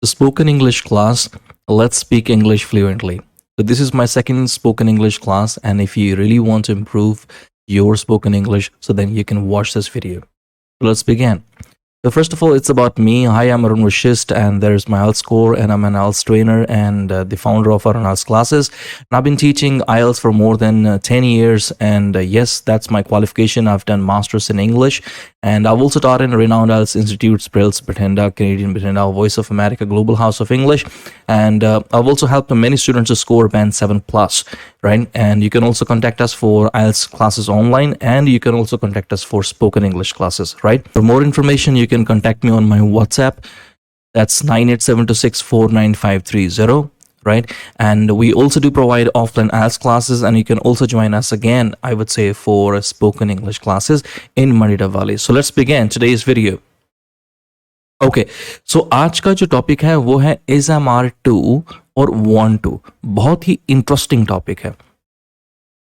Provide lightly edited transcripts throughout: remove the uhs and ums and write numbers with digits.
The spoken English class, let's speak English fluently. So this is my second spoken English class, and if you really want to improve your spoken English, so then you can watch this video. So let's begin. So first of all, it's about me. Hi, I'm Arun Vashist, and there's my IELTS score, and I'm an IELTS trainer and the founder of our IELTS classes. And I've been teaching IELTS for more than 10 years, and yes, that's my qualification. I've done masters in English, and I've also taught in renowned IELTS institutes, PRILS, Batenda, Canadian Batenda, Voice of America, Global House of English, and I've also helped many students to score band 7+, right? And you can also contact us for IELTS classes online, and you can also contact us for spoken English classes, right? For more information, you can contact me on my WhatsApp. That's 9872649530, right? And we also do provide offline IELTS classes, and you can also join us again, I would say, for spoken English classes in Marita Valley. So let's begin today's video. Okay, so आज का जो topic है वो है is am are to और want to. बहुत ही interesting topic है.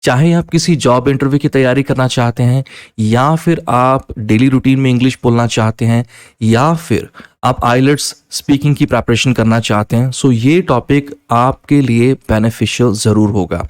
चाहे आप किसी जॉब इंटरव्यू की तैयारी करना चाहते हैं, या फिर आप डेली रूटीन में इंग्लिश बोलना चाहते हैं, या फिर आप आइलेट्स स्पीकिंग की प्रिपरेशन करना चाहते हैं, सो ये टॉपिक आपके लिए बेनिफिशियल ज़रूर होगा.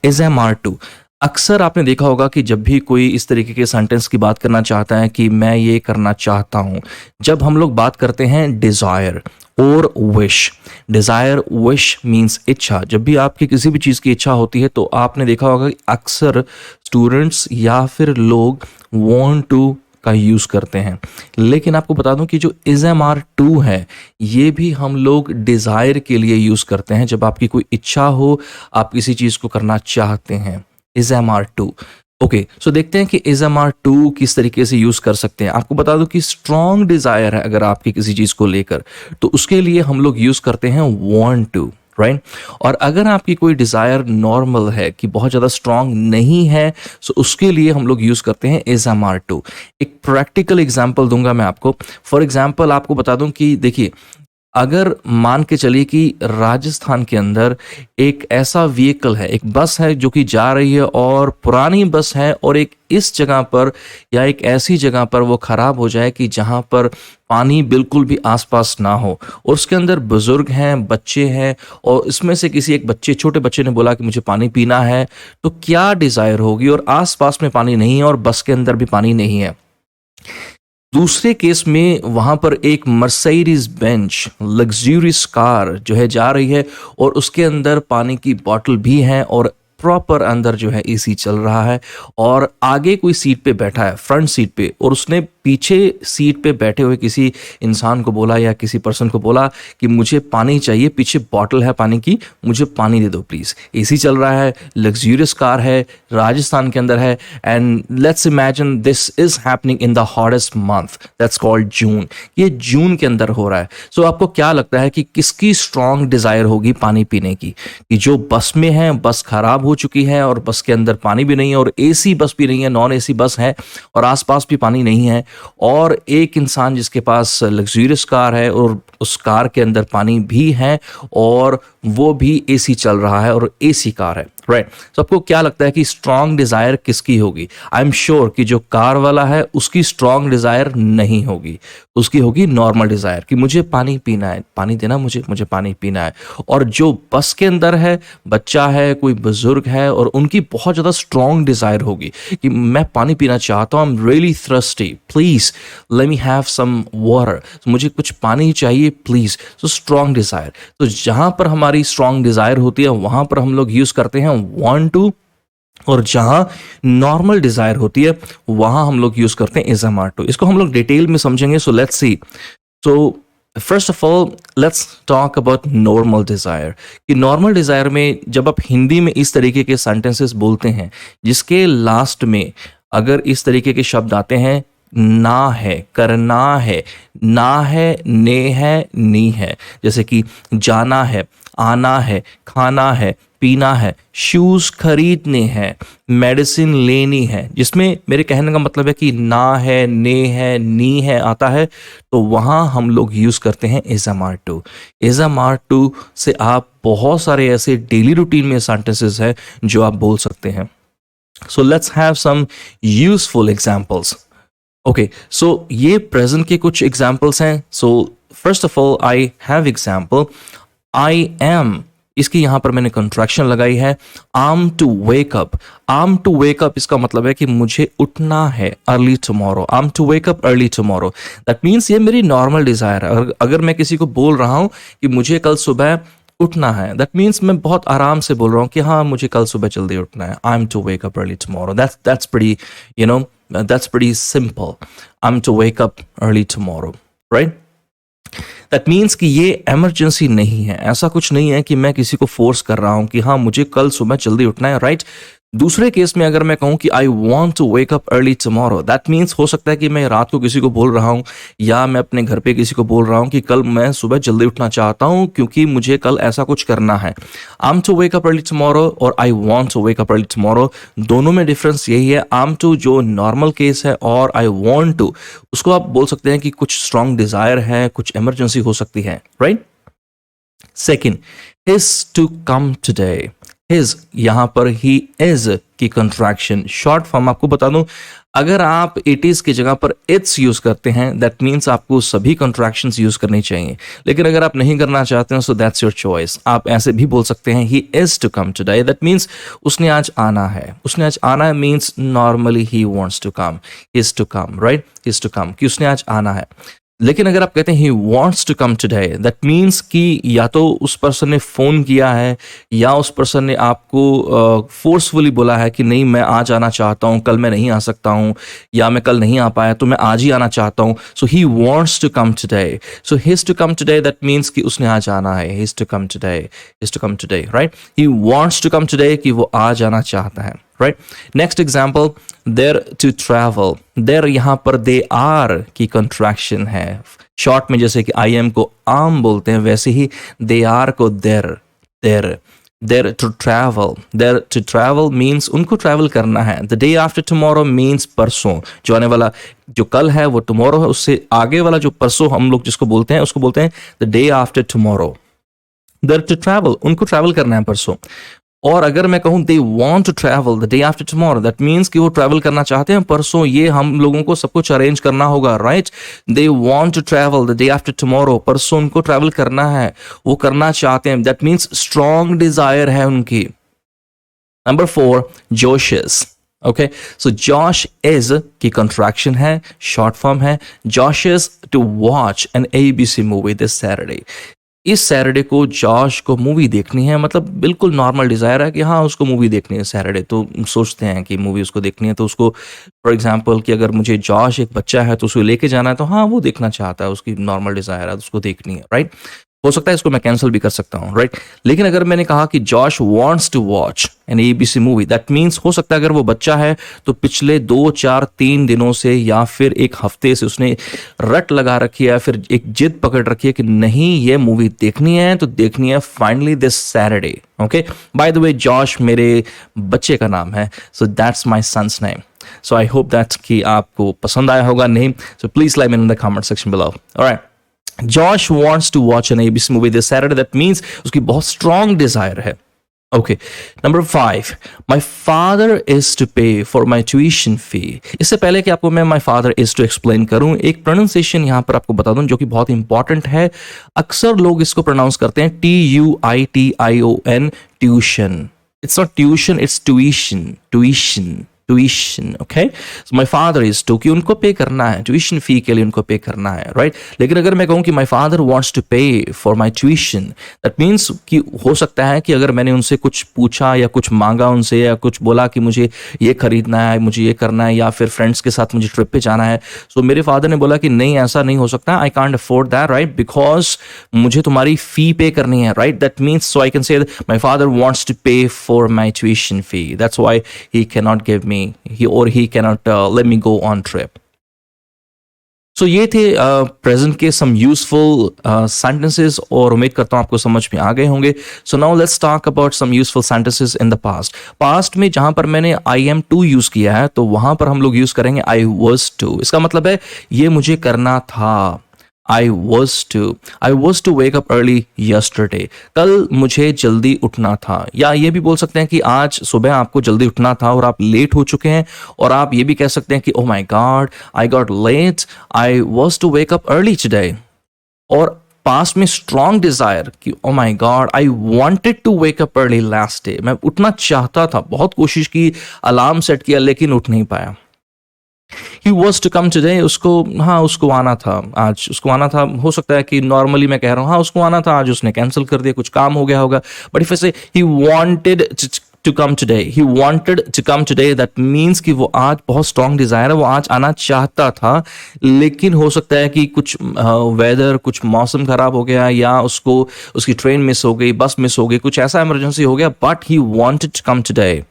Is am are to. अक्सर आपने देखा होगा कि जब भी कोई इस तरीके के सेंटेंस की बात करना चाहता है कि मैं ये करना चाहता हूँ, जब हम लोग बात करते हैं डिज़ायर और विश. डिज़ायर, विश मीन्स इच्छा. जब भी आपकी किसी भी चीज़ की इच्छा होती है तो आपने देखा होगा कि अक्सर स्टूडेंट्स या फिर लोग वांट टू का यूज़ करते हैं. लेकिन आपको बता दूं कि जो इज एम आर टू है, ये भी हम लोग डिज़ायर के लिए यूज़ करते हैं. जब आपकी कोई इच्छा हो, आप किसी चीज़ को करना चाहते हैं, is am are to. Okay, so देखते हैं कि इज एम आर टू किस तरीके से यूज़ कर सकते हैं. आपको बता दूं कि स्ट्रॉन्ग डिज़ायर है अगर आपकी किसी चीज़ को लेकर, तो उसके लिए हम लोग यूज़ करते हैं वांट टू, राइट? और अगर आपकी कोई डिज़ायर नॉर्मल है कि बहुत ज़्यादा स्ट्रॉन्ग नहीं है, सो उसके लिए हम लोग यूज़ करते हैं इज एम आर टू. एक प्रैक्टिकल एग्जाम्पल दूंगा मैं आपको. फॉर एग्जाम्पल आपको बता दूं कि देखिए, अगर मान के चलिए कि राजस्थान के अंदर एक ऐसा व्हीकल है, एक बस है जो कि जा रही है और पुरानी बस है, और एक इस जगह पर या एक ऐसी जगह पर वो ख़राब हो जाए कि जहाँ पर पानी बिल्कुल भी आसपास ना हो, और उसके अंदर बुज़ुर्ग हैं, बच्चे हैं, और इसमें से किसी एक बच्चे, छोटे बच्चे ने बोला कि मुझे पानी पीना है, तो क्या डिज़ायर होगी? और आसपास में पानी नहीं है और बस के अंदर भी पानी नहीं है. दूसरे केस में वहां पर एक मर्सिडीज बेंच लग्जूरियस कार जो है जा रही है, और उसके अंदर पानी की बॉटल भी है, और प्रॉपर अंदर जो है एसी चल रहा है, और आगे कोई सीट पे बैठा है, फ्रंट सीट पे, और उसने पीछे सीट पे बैठे हुए किसी इंसान को बोला या किसी पर्सन को बोला कि मुझे पानी चाहिए, पीछे बॉटल है पानी की, मुझे पानी दे दो प्लीज़. एसी चल रहा है, लग्जूरियस कार है, राजस्थान के अंदर है, and let's imagine this is happening in the hottest month, that's called June. ये जून के अंदर हो रहा है. सो आपको क्या लगता है कि किसकी स्ट्रॉन्ग डिज़ायर होगी पानी पीने की? कि जो बस में है, बस खराब हो चुकी है और बस के अंदर पानी भी नहीं है, और एसी बस भी नहीं है, नॉन एसी बस है और आसपास भी पानी नहीं है, और एक इंसान जिसके पास लग्जूरियस कार है और उस कार के अंदर पानी भी है और वो भी एसी चल रहा है और एसी कार है, राइट? तो आपको क्या लगता है कि स्ट्रॉन्ग डिज़ायर किसकी होगी? आई एम श्योर कि जो कार वाला है उसकी स्ट्रॉन्ग डिज़ायर नहीं होगी, उसकी होगी नॉर्मल डिज़ायर कि मुझे पानी पीना है, पानी देना मुझे पानी पीना है. और जो बस के अंदर है, बच्चा है, कोई बुजुर्ग है, और उनकी बहुत ज़्यादा स्ट्रॉन्ग डिज़ायर होगी कि मैं पानी पीना चाहता हूँ, I am really thirsty, please let me have some water, मुझे कुछ पानी चाहिए प्लीज़. So strong desire. तो जहाँ पर हमारी स्ट्रॉन्ग डिज़ायर होती है वहाँ पर हम लोग यूज़ करते हैं वांट टू, और जहां नॉर्मल डिजायर होती है वहां हम लोग यूज करते हैं इज एम आर टू. इसको हम लोग डिटेल में समझेंगे. So let's see. So first of all let's talk about normal desire. कि नॉर्मल डिजायर में जब आप हिंदी में इस तरीके के सेंटेंसेस बोलते हैं जिसके लास्ट में अगर इस तरीके के शब्द आते हैं, ना है, करना है, ना है, ने है, नी है, जैसे कि जाना है, आना है, खाना है, पीना है, शूज़ खरीदने हैं, मेडिसिन लेनी है, जिसमें मेरे कहने का मतलब है कि ना है, ने है, नी है आता है, तो वहाँ हम लोग यूज़ करते हैं is am are to. Is am are to से आप बहुत सारे ऐसे डेली रूटीन में सेंटेंसेस हैं जो आप बोल सकते हैं. So let's have some useful examples. Okay, so ये प्रेजेंट के कुछ एग्जाम्पल्स हैं. So first of all I have example, I am, इसकी यहां पर मैंने कंट्रैक्शन लगाई है, I'm to wake up. I'm to wake up इसका मतलब है कि मुझे उठना है early tomorrow, I'm to wake up early tomorrow. That means ये मेरी नॉर्मल डिजायर है। अगर मैं किसी को बोल रहा हूं कि मुझे कल सुबह उठना है, दैट मीन्स मैं बहुत आराम से बोल रहा हूँ कि हाँ मुझे कल सुबह जल्दी उठना है, I am to wake up early tomorrow. That's pretty, you know, that's pretty simple, I am to wake up early tomorrow, right. That means कि ये इमरजेंसी नहीं है, ऐसा कुछ नहीं है कि मैं किसी को फोर्स कर रहा हूं कि हाँ मुझे कल सुबह जल्दी उठना है, राइट। दूसरे केस में अगर मैं कहूं कि I want to wake up early tomorrow, that means हो सकता है कि मैं रात को किसी को बोल रहा हूं या मैं अपने घर पे किसी को बोल रहा हूं कि कल मैं सुबह जल्दी उठना चाहता हूं क्योंकि मुझे कल ऐसा कुछ करना है। I am to wake up early tomorrow और I want to wake up early tomorrow, दोनों में डिफरेंस यही है। आई एम टू जो नॉर्मल केस है और आई वॉन्ट टू उसको आप बोल सकते हैं कि कुछ स्ट्रॉन्ग डिजायर है, कुछ इमरजेंसी हो सकती है, right. Second, he's to come today. He's यहां पर ही इज की कंट्रैक्शन, शॉर्ट फॉर्म आपको बता दूं, अगर आप इट इज की जगह पर इट्स यूज करते हैं दैट मीन्स आपको सभी कंट्रैक्शंस यूज करनी चाहिए। लेकिन अगर आप नहीं करना चाहते हैं सो दैट्स योर चॉइस। आप ऐसे भी बोल सकते हैं he is to come today, that means उसने आज आना है। उसने आज आना है means normally he wants to come, is to come, right, is to come, कि उसने आज आना है। लेकिन अगर आप कहते हैं he wants to come today, that means कि या तो उस पर्सन ने फोन किया है या उस पर्सन ने आपको फोर्सफुली बोला है कि नहीं मैं आज आना चाहता हूं, कल मैं नहीं आ सकता हूं, या मैं कल नहीं आ पाया तो मैं आज ही आना चाहता हूं। So he wants to come today, so he's to come today that means कि उसने आज आना है, he's to come today, he's to come today, right. He wants to come today कि वो आज आना चाहता है, right. Next example, they're to travel. They're यहां पर दे आर की कंट्रैक्शन है। शॉर्ट में जैसे कि आई एम को आम बोलते हैं वैसे ही दे आर को they're, they're, they're to travel. They're to travel means उनको ट्रैवल करना है। The day after tomorrow means परसों, जो आने वाला जो कल है वो टुमारो है, उससे आगे वाला जो परसों हम लोग जिसको बोलते हैं उसको बोलते हैं the day after tomorrow. They're to travel, उनको ट्रैवल करना है परसों। और अगर मैं कहूं they want to travel the day after tomorrow, that means कि वो ट्रैवल करना चाहते हैं परसों। ये हम लोगों को सब कुछ अरेंज करना होगा, right. They want to travel the day after tomorrow, परसों उनको ट्रैवल करना है, वो करना चाहते हैं, दैट मीन्स स्ट्रॉन्ग डिजायर है उनकी। Number 4, Josh's. Okay, so Josh is की कंट्रैक्शन है, शॉर्ट फॉर्म है Josh's to watch an ABC movie this Saturday. इस सैटरडे को जॉश को मूवी देखनी है, मतलब बिल्कुल नॉर्मल डिजायर है कि हाँ उसको मूवी देखनी है सैटरडे, तो सोचते हैं कि मूवी उसको देखनी है। तो उसको फॉर एग्जांपल कि अगर मुझे जॉश एक बच्चा है तो उसको लेके जाना है, तो हाँ वो देखना चाहता है, उसकी नॉर्मल डिजायर है, उसको देखनी है, राइट। हो सकता है इसको मैं कैंसिल भी कर सकता हूँ, राइट। लेकिन अगर मैंने कहा कि Josh wants to watch an ABC movie, that means हो सकता है अगर वो बच्चा है तो पिछले 2, 4, 3 दिनों से या फिर एक हफ्ते से उसने रट लगा रखी है, फिर एक जिद पकड़ रखी है कि नहीं ये मूवी देखनी है तो देखनी है finally this Saturday. Okay, by the way Josh मेरे बच्चे का नाम है, so that's my son's name. So I hope that कि आपको पसंद आया होगा name, so please let me know in the comment section below. Alright, Josh wants to watch an ABC movie this Saturday. That means उसकी बहुत strong desire है। Okay, number 5, my father is to pay for my tuition fee. इससे पहले कि आपको मैं my father is to explain करूं, एक pronunciation यहाँ पर आपको बता दूं जो कि बहुत important है। अक्सर लोग इसको pronounce करते हैं TUITION, tuition. It's not tuition, it's tuition, tuition. Tuition, okay. So my father is to, कि उनको पे करना है, ट्यूशन फी के लिए उनको पे करना है, राइट। लेकिन अगर मैं कहूं कि my father wants to pay for my tuition, that means कि हो सकता है कि अगर मैंने उनसे कुछ पूछा या कुछ मांगा उनसे या कुछ बोला कि मुझे ये खरीदना है, मुझे ये करना है, या फिर फ्रेंड्स के साथ मुझे ट्रिप पे जाना है, सो मेरे फादर ने बोला कि नहीं ऐसा नहीं हो सकता, I can't afford that, right, because मुझे तुम्हारी फी पे करनी है, right. That means so I can say my father wants to pay for my tuition fee, that's why he cannot नॉट गिव मी he cannot let me go on trip. So ये थे present के some useful sentences और उम्मीद करता हूँ आपको समझ में आ गए होंगे। So now let's talk about some useful sentences in the past. Past में जहां पर मैंने I am to यूज किया है तो वहां पर हम लोग यूज करेंगे I was to। इसका मतलब है ये मुझे करना था। I was to wake up early yesterday. कल मुझे जल्दी उठना था। या ये भी बोल सकते हैं कि आज सुबह आपको जल्दी उठना था और आप लेट हो चुके हैं, और आप ये भी कह सकते हैं कि oh my God, I got late. I was to wake up early today. और पास्ट में स्ट्रॉन्ग डिजायर कि oh my god I wanted to wake up early last day, मैं उठना चाहता था, बहुत कोशिश की, अलार्म सेट किया लेकिन उठ नहीं पाया। He was to come today, उसको, हाँ उसको आना था आज, उसको आना था, हो सकता है कि नॉर्मली मैं कह रहा हूँ हाँ उसको आना था आज, उसने कैंसिल कर दिया, कुछ काम हो गया होगा। But if I say he wanted to come today, he wanted to come today, that means कि वो आज बहुत स्ट्रॉन्ग डिजायर है, वो आज आना चाहता था लेकिन हो सकता है कि कुछ वेदर, कुछ मौसम खराब हो गया या उसको उसकी ट्रेन मिस हो गई, बस मिस हो गई, कुछ ऐसा इमरजेंसी हो गया, but he wanted to come today.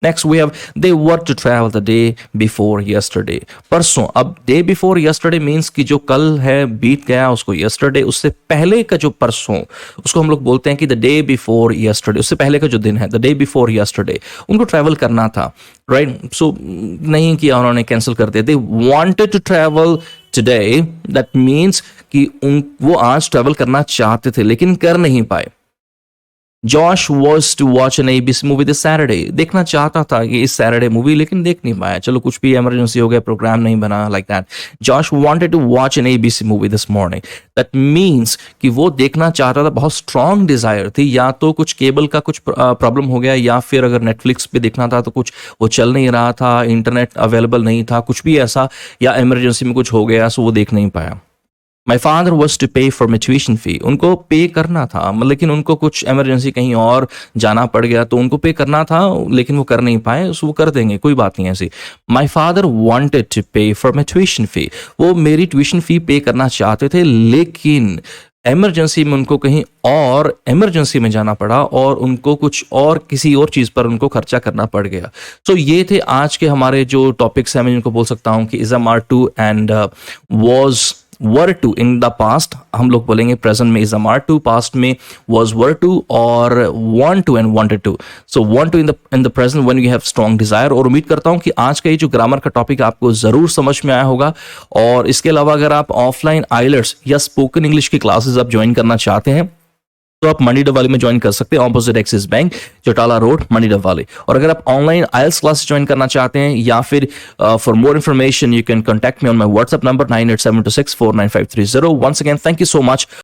Next we have they were to travel the day before yesterday, परसों। अब डे बिफोर यस्टरडे मीन्स कि जो कल है बीत गया, उसको यस्टरडे, उससे पहले का जो परसों, उसको हम लोग बोलते हैं कि द डे बिफोर यस्टरडे, उससे पहले का जो दिन है द डे बिफोर यस्टरडे, उनको ट्रैवल करना था, राइट। सो नहीं किया, उन्होंने कैंसिल कर दिया। They wanted to travel today, that means कि वो आज ट्रैवल करना चाहते थे लेकिन कर नहीं पाए। Josh was to watch an ABC movie this Saturday, देखना चाहता था कि इस सैटरडे मूवी लेकिन देख नहीं पाया, चलो कुछ भी इमरजेंसी हो गया, प्रोग्राम नहीं बना, like that. Josh wanted to watch an ABC movie this morning, that means कि वो देखना चाहता था, बहुत स्ट्रॉन्ग डिजायर थी, या तो कुछ केबल का कुछ प्रॉब्लम हो गया, या फिर अगर नेटफ्लिक्स पे देखना था तो कुछ वो चल नहीं रहा था, इंटरनेट अवेलेबल नहीं था, कुछ भी ऐसा, या इमरजेंसी में कुछ हो गया सो वो देख नहीं पाया। My father was to pay for my tuition fee, उनको पे करना था लेकिन उनको कुछ इमरजेंसी कहीं और जाना पड़ गया तो उनको पे करना था लेकिन वो कर नहीं पाए, सो वो कर देंगे, कोई बात नहीं ऐसी। My father wanted to pay for my tuition fee, वो मेरी ट्यूशन फी पे करना चाहते थे लेकिन इमरजेंसी में उनको कहीं और इमरजेंसी में जाना पड़ा और उनको कुछ और किसी और चीज़ पर उनको खर्चा करना पड़ गया। सो ये थे आज के हमारे जो टॉपिक्स हैं, मैं इनको बोल सकता हूँ कि is am are to and was were to in the past, हम लोग बोलेंगे प्रेजेंट में इज आर टू, पास्ट में वॉज वर टू, और want to and wanted to. So want to in the present when you have strong desire. और उम्मीद करता हूं कि आज का ये जो ग्रामर का टॉपिक आपको जरूर समझ में आया होगा। और इसके अलावा अगर आप ऑफलाइन आइलेट्स या स्पोकन इंग्लिश की क्लासेस आप ज्वाइन करना चाहते हैं तो आप मनीडा वाले में ज्वाइन कर सकते हैं, opposite Axis bank, Chautala road, मनीडा वाले। और अगर आप ऑनलाइन आइल्स क्लास ज्वाइन करना चाहते हैं या फिर for more information you can contact me on my WhatsApp number 9872649530। Once again thank you so much